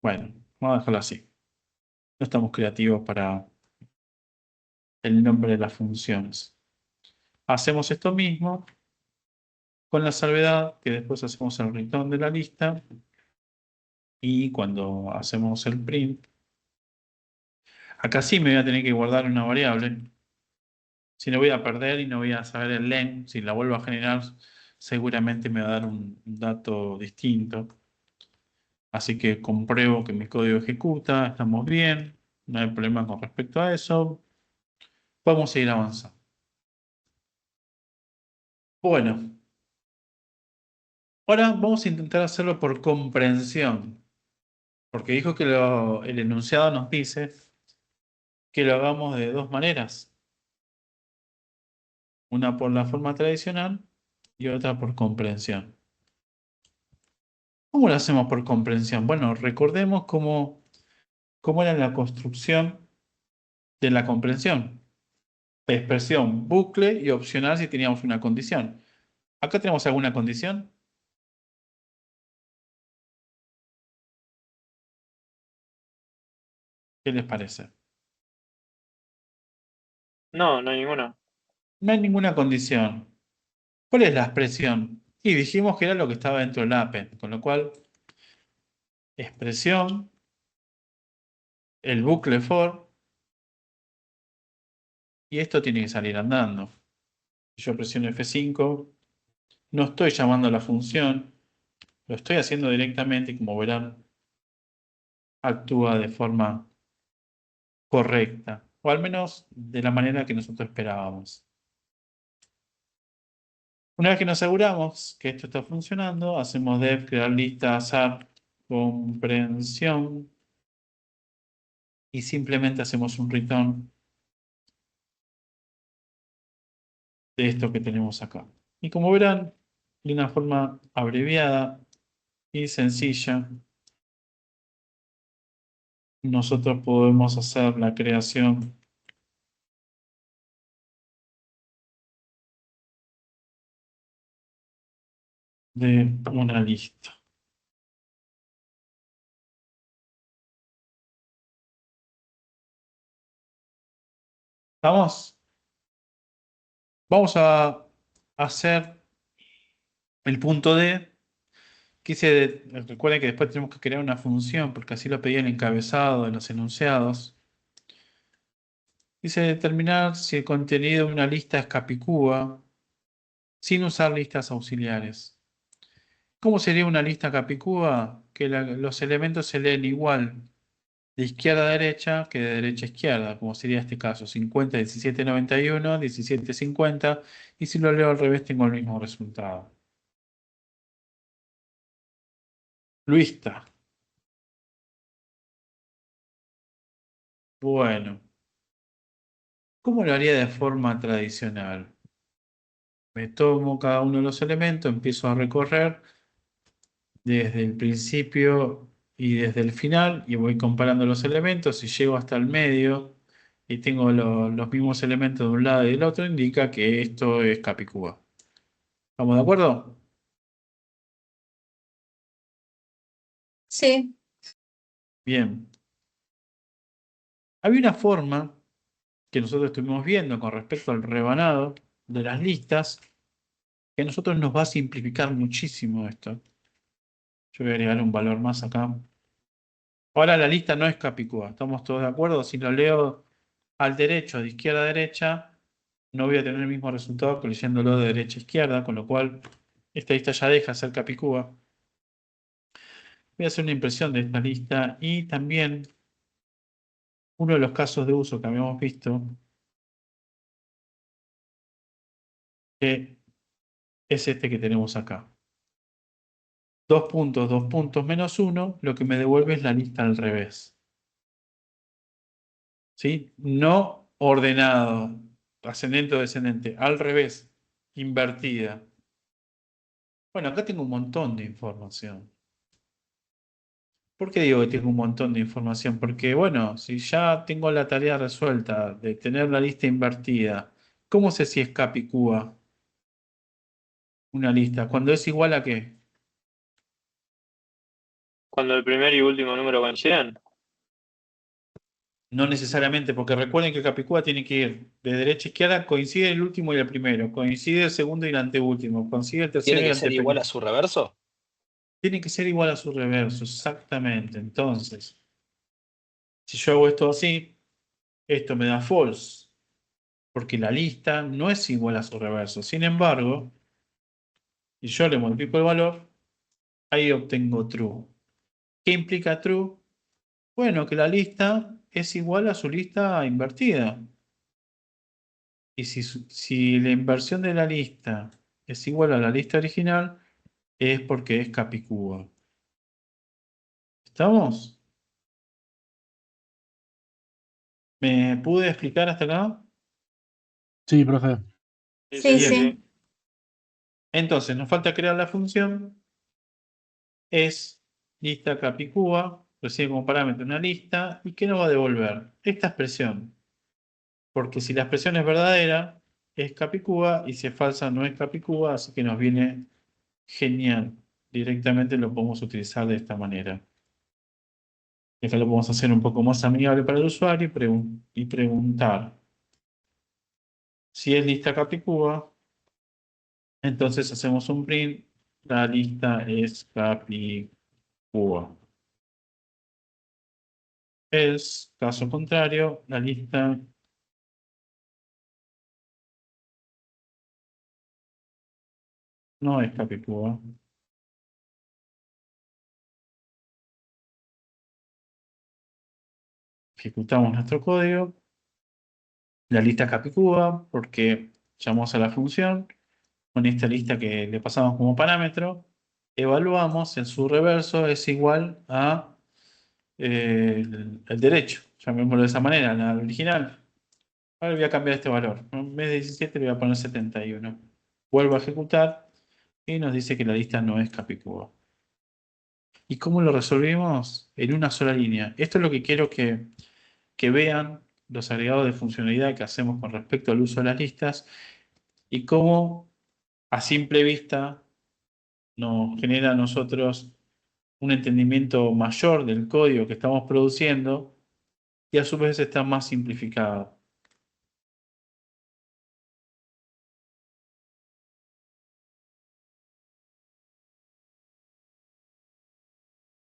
Bueno, vamos a dejarlo así. No estamos creativos para el nombre de las funciones. Hacemos esto mismo con la salvedad que después hacemos el return de la lista y cuando hacemos el print, acá sí me voy a tener que guardar una variable. Si no voy a perder y no voy a saber el len, si la vuelvo a generar, seguramente me va a dar un dato distinto. Así que compruebo que mi código ejecuta, estamos bien, no hay problema con respecto a eso. Podemos seguir avanzando. Bueno, ahora vamos a intentar hacerlo por comprensión, porque dijo que el enunciado nos dice que lo hagamos de dos maneras. Una por la forma tradicional y otra por comprensión. ¿Cómo lo hacemos por comprensión? Bueno, recordemos cómo era la construcción de la comprensión. Expresión, bucle y opcional si teníamos una condición. ¿Acá tenemos alguna condición? ¿Qué les parece? No hay ninguna. No hay ninguna condición. ¿Cuál es la expresión? Y dijimos que era lo que estaba dentro del append, con lo cual, expresión, el bucle for, y esto tiene que salir andando. Yo presiono F5, no estoy llamando a la función, lo estoy haciendo directamente y como verán, actúa de forma correcta, o al menos de la manera que nosotros esperábamos. Una vez que nos aseguramos que esto está funcionando, hacemos def crear lista azar comprensión y simplemente hacemos un return de esto que tenemos acá. Y como verán, de una forma abreviada y sencilla, nosotros podemos hacer la creación de una lista. ¿Vamos? Vamos a hacer el punto D. Recuerden que después tenemos que crear una función, porque así lo pedía el encabezado de los enunciados. Dice determinar si el contenido de una lista es capicúa sin usar listas auxiliares. ¿Cómo sería una lista capicúa? Que los elementos se leen igual de izquierda a derecha que de derecha a izquierda, como sería este caso, 50, 17, 91, 17, 50, y si lo leo al revés tengo el mismo resultado. Lista. Bueno, ¿cómo lo haría de forma tradicional? Me tomo cada uno de los elementos, empiezo a recorrer desde el principio y desde el final y voy comparando los elementos. Si llego hasta el medio y tengo los mismos elementos de un lado y del otro, indica que esto es capicúa. ¿Estamos de acuerdo? Sí, Bien. Había una forma que nosotros estuvimos viendo con respecto al rebanado de las listas que a nosotros nos va a simplificar muchísimo esto. Yo voy a agregar un valor más acá. Ahora la lista no es capicúa, ¿estamos todos de acuerdo? Si lo leo al derecho, de izquierda a derecha, no voy a tener el mismo resultado que leyéndolo de derecha a izquierda, con lo cual esta lista ya deja de ser capicúa. Voy a hacer una impresión de esta lista y también uno de los casos de uso que habíamos visto que es este que tenemos acá. 2 puntos, menos 1, lo que me devuelve es la lista al revés. ¿Sí? No ordenado, ascendente o descendente, al revés, invertida. Bueno, acá tengo un montón de información. ¿Por qué digo que tengo un montón de información? Porque, bueno, si ya tengo la tarea resuelta de tener la lista invertida, ¿cómo sé si es capicúa una lista? ¿Cuando es igual a qué? Cuando el primer y último número coinciden. No necesariamente, porque recuerden que capicúa tiene que ir de derecha a izquierda, coincide el último y el primero, coincide el segundo y el anteúltimo, coincide el tercero ¿Tiene y el que ser igual a antepenúltimo. su reverso? Tiene que ser igual a su reverso, exactamente. Entonces, si yo hago esto así, esto me da false, porque la lista no es igual a su reverso. Sin embargo, si yo le multiplico el valor, ahí obtengo true. ¿Qué implica true? Bueno, que la lista es igual a su lista invertida. Y si la inversión de la lista es igual a la lista original, es porque es capicúa. ¿Estamos? ¿Me pude explicar hasta acá? Sí, profe. sí, Bien. sí. Entonces, nos falta crear la función. Es lista capicúa, recibe como parámetro una lista. ¿Y qué nos va a devolver? Esta expresión. Porque si la expresión es verdadera, es capicúa, y si es falsa, no es capicúa, así que nos viene genial. Directamente lo podemos utilizar de esta manera. Y acá lo podemos hacer un poco más amigable para el usuario y preguntar si es lista capicúa. Entonces hacemos un print la lista es capicúa. Es, caso contrario, la lista no es capicúa. Ejecutamos nuestro código. La lista es capicúa porque llamamos a la función con esta lista que le pasamos como parámetro. Evaluamos en su reverso es igual a el derecho, llamémoslo de esa manera, la original. Ahora voy a cambiar este valor. En vez de 17 le voy a poner 71. Vuelvo a ejecutar y nos dice que la lista no es capicúa. ¿Y cómo lo resolvimos? En una sola línea. Esto es lo que quiero que vean los agregados de funcionalidad que hacemos con respecto al uso de las listas y cómo a simple vista nos genera a nosotros un entendimiento mayor del código que estamos produciendo y a su vez está más simplificado.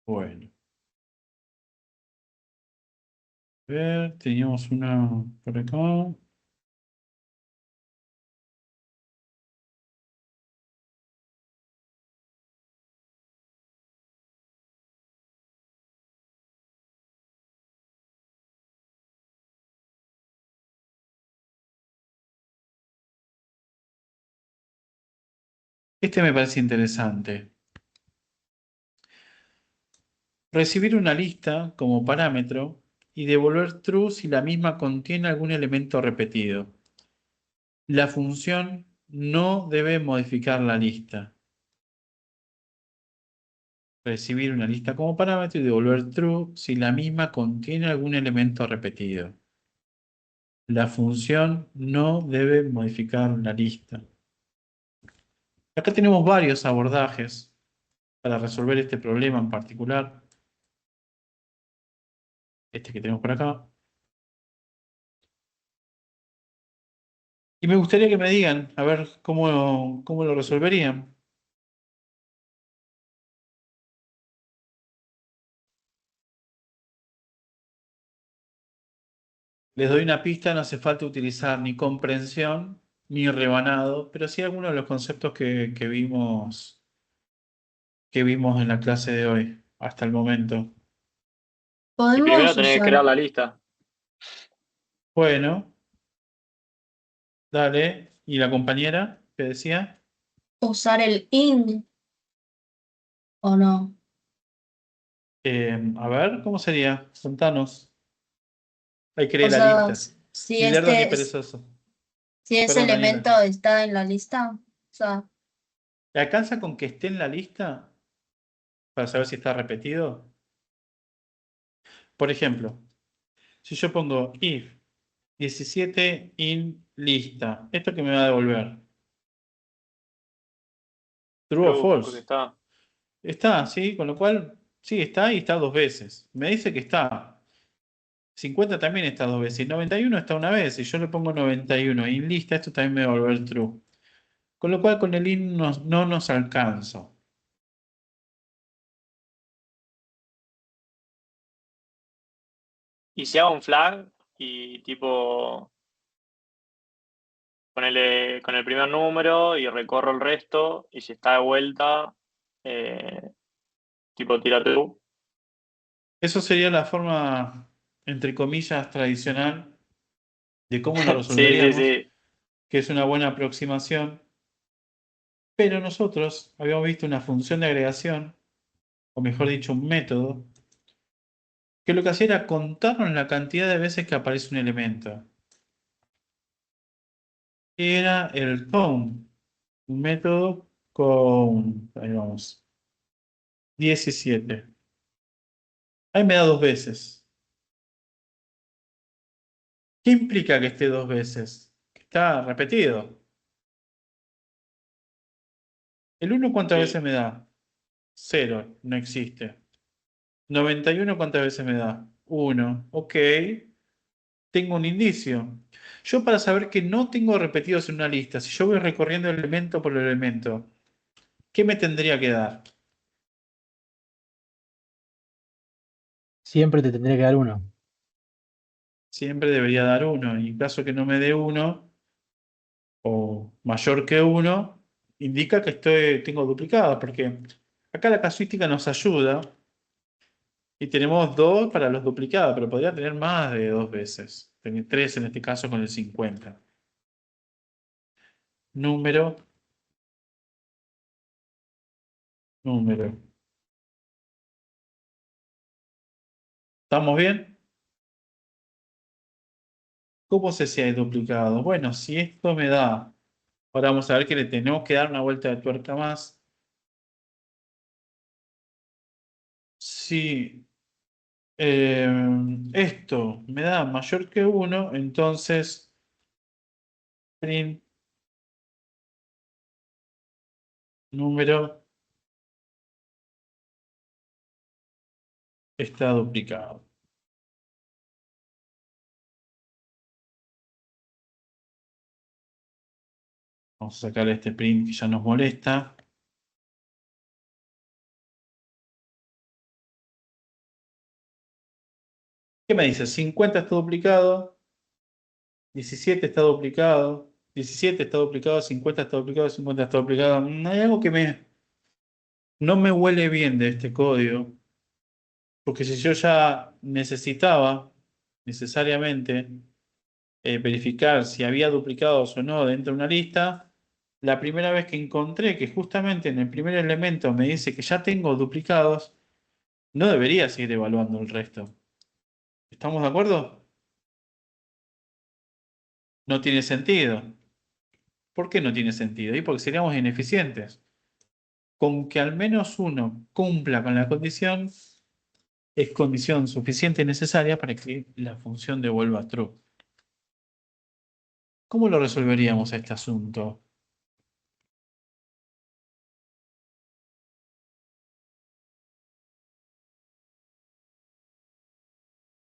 Bueno, a ver, teníamos una por acá. Este me parece interesante. Recibir una lista como parámetro y devolver true si la misma contiene algún elemento repetido. La función no debe modificar la lista. Recibir una lista como parámetro y devolver true si la misma contiene algún elemento repetido. La función no debe modificar la lista. Acá tenemos varios abordajes para resolver este problema en particular. Este que tenemos por acá. Y me gustaría que me digan, a ver cómo lo resolverían. Les doy una pista, no hace falta utilizar ni comprensión ni rebanado, pero sí algunos de los conceptos que vimos en la clase de hoy, hasta el momento. Y primero Podemos tenés que crear usar, la lista. Bueno, dale. ¿Y la compañera qué decía? usar el int o no. A ver, ¿cómo sería? Contanos. Ahí creé O la sea, lista. si Ni lerdo ni perezoso. si ese Perdón, Daniela. elemento está en la lista, o sea, ¿Le alcanza con que esté en la lista para saber si está repetido? Por ejemplo, si yo pongo if 17 in lista, ¿esto qué me va a devolver? True o True, porque false. está. Está, ¿sí? Con lo cual, sí, está y está dos veces. Me dice que está. 50 también está dos veces. Y 91 está una vez. Si yo le pongo 91 in lista, esto también me va a volver true. Con lo cual, con el in no nos alcanza. Y si hago un flag y tipo ponele con el primer número y recorro el resto, y si está de vuelta, eh, tipo tira true. Eso sería la forma, entre comillas, tradicional de cómo lo Sí, sí, resolveríamos, sí. que es una buena aproximación. Pero nosotros habíamos visto una función de agregación, o mejor dicho, un método, que lo que hacía era contarnos la cantidad de veces que aparece un elemento. Era el count, un método con, ahí vamos, 17. Ahí me da dos veces. ¿Qué implica que esté dos veces? Que está repetido. ¿El 1 cuántas Sí. veces me da? Cero, no existe. 91 ¿cuántas veces me da? Uno. Ok, tengo un indicio. Yo para saber que no tengo repetidos en una lista, si yo voy recorriendo elemento por elemento, ¿qué me tendría que dar? Siempre te tendría que dar 1. Siempre debería dar 1. Y en caso que no me dé 1 o mayor que 1, indica que tengo duplicado, porque acá la casuística nos ayuda y tenemos 2 para los duplicados, pero podría tener más de 2 veces. Tener 3 en este caso con el 50. Número. ¿Estamos bien? ¿Cómo sé si hay duplicados? Bueno, si esto me da, ahora vamos a ver que le tenemos que dar una vuelta de tuerca más. Si esto me da mayor que 1, entonces print número está duplicado. Vamos a sacar este print que ya nos molesta. ¿Qué me dice? 50 está duplicado, 17 está duplicado, 17 está duplicado, 50 está duplicado, 50 está duplicado. Hay algo que no me huele bien de este código, porque si yo ya necesitaba necesariamente verificar si había duplicados o no dentro de una lista, la primera vez que encontré que justamente en el primer elemento me dice que ya tengo duplicados, no debería seguir evaluando el resto. ¿Estamos de acuerdo? No tiene sentido. ¿Por qué no tiene sentido? Y porque seríamos ineficientes. Con que al menos uno cumpla con la condición, es condición suficiente y necesaria para que la función devuelva true. ¿Cómo lo resolveríamos a este asunto?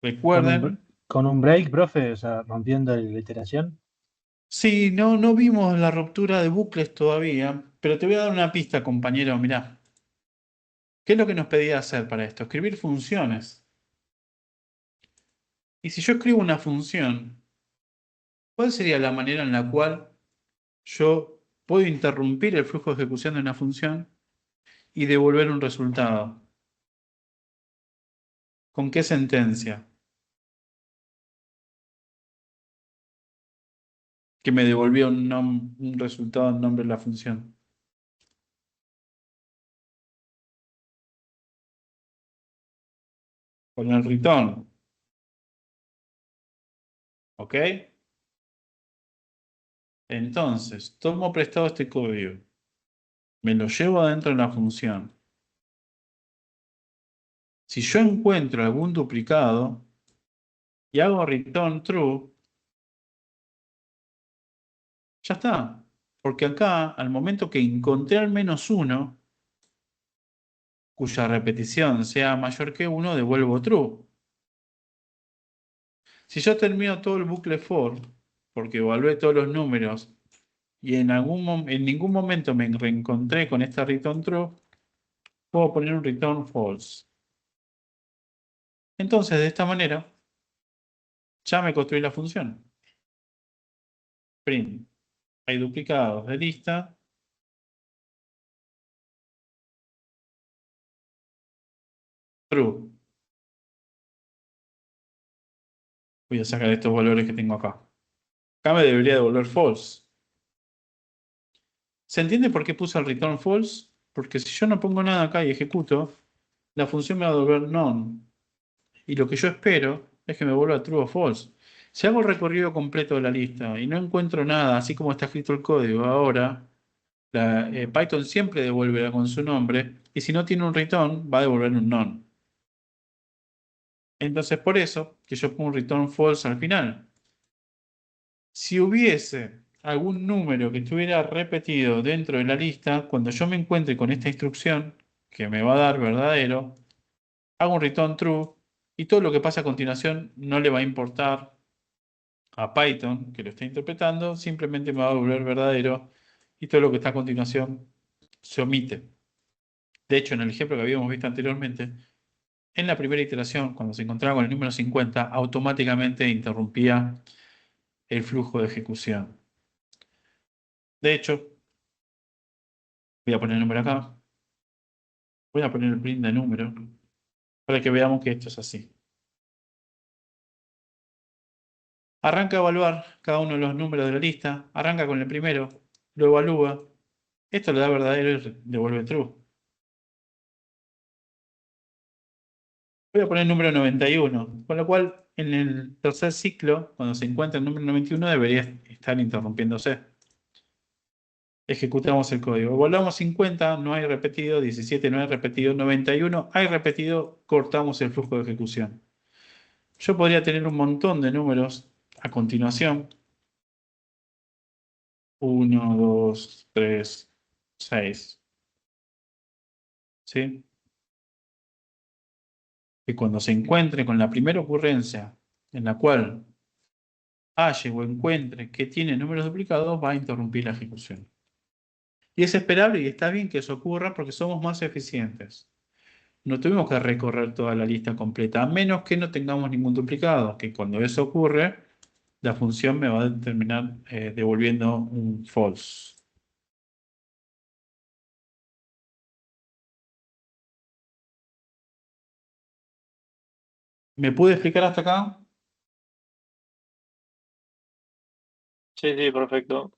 Recuerden, Con un break, profe, o sea, rompiendo la iteración. sí, no vimos la ruptura de bucles todavía, pero te voy a dar una pista, compañero. Mirá, ¿qué es lo que nos pedía hacer para esto? Escribir funciones. Y si yo escribo una función, ¿cuál sería la manera en la cual yo puedo interrumpir el flujo de ejecución de una función y devolver un resultado? ¿Con qué sentencia? Que me devolvió un resultado en nombre de la función. Con el return. ¿Ok? Entonces, tomo prestado este código. Me lo llevo adentro de la función. Si yo encuentro algún duplicado y hago return true, ya está. Porque acá, al momento que encontré al menos uno, cuya repetición sea mayor que 1, devuelvo true. Si yo termino todo el bucle for, porque evalué todos los números y en ningún momento me reencontré con esta return true, puedo poner un return false. Entonces, de esta manera, ya me construí la función. Print. Hay duplicados de lista. True. Voy a sacar estos valores que tengo acá. Acá me debería devolver false. ¿Se entiende por qué puse el return false? Porque si yo no pongo nada acá y ejecuto, la función me va a devolver none. Y lo que yo espero es que me vuelva true o false. Si hago el recorrido completo de la lista y no encuentro nada, así como está escrito el código ahora, Python siempre devuelve con su nombre, y si no tiene un return, va a devolver un none. Entonces, por eso que yo pongo un return false al final. Si hubiese algún número que estuviera repetido dentro de la lista, cuando yo me encuentre con esta instrucción, que me va a dar verdadero, hago un return true, y todo lo que pasa a continuación no le va a importar a Python, que lo está interpretando, simplemente me va a devolver verdadero, y todo lo que está a continuación se omite. De hecho, en el ejemplo que habíamos visto anteriormente, en la primera iteración, cuando se encontraba con el número 50, automáticamente interrumpía el flujo de ejecución. De hecho, voy a poner el número acá. Voy a poner el print de número para que veamos que esto es así. Arranca a evaluar cada uno de los números de la lista. Arranca con el primero, lo evalúa. Esto le da verdadero y devuelve true. Voy a poner el número 91, con lo cual en el tercer ciclo, cuando se encuentra el número 91, debería estar interrumpiéndose. Ejecutamos el código. Evaluamos 50, no hay repetido, 17 no hay repetido, 91 hay repetido, cortamos el flujo de ejecución. Yo podría tener un montón de números a continuación. 1, 2, 3, 6. ¿Sí? Que cuando se encuentre con la primera ocurrencia en la cual halle o encuentre que tiene números duplicados, va a interrumpir la ejecución. Y es esperable y está bien que eso ocurra porque somos más eficientes. No tuvimos que recorrer toda la lista completa, a menos que no tengamos ningún duplicado, que cuando eso ocurre, la función me va a terminar devolviendo un false. ¿Me pude explicar hasta acá? Sí, sí, perfecto.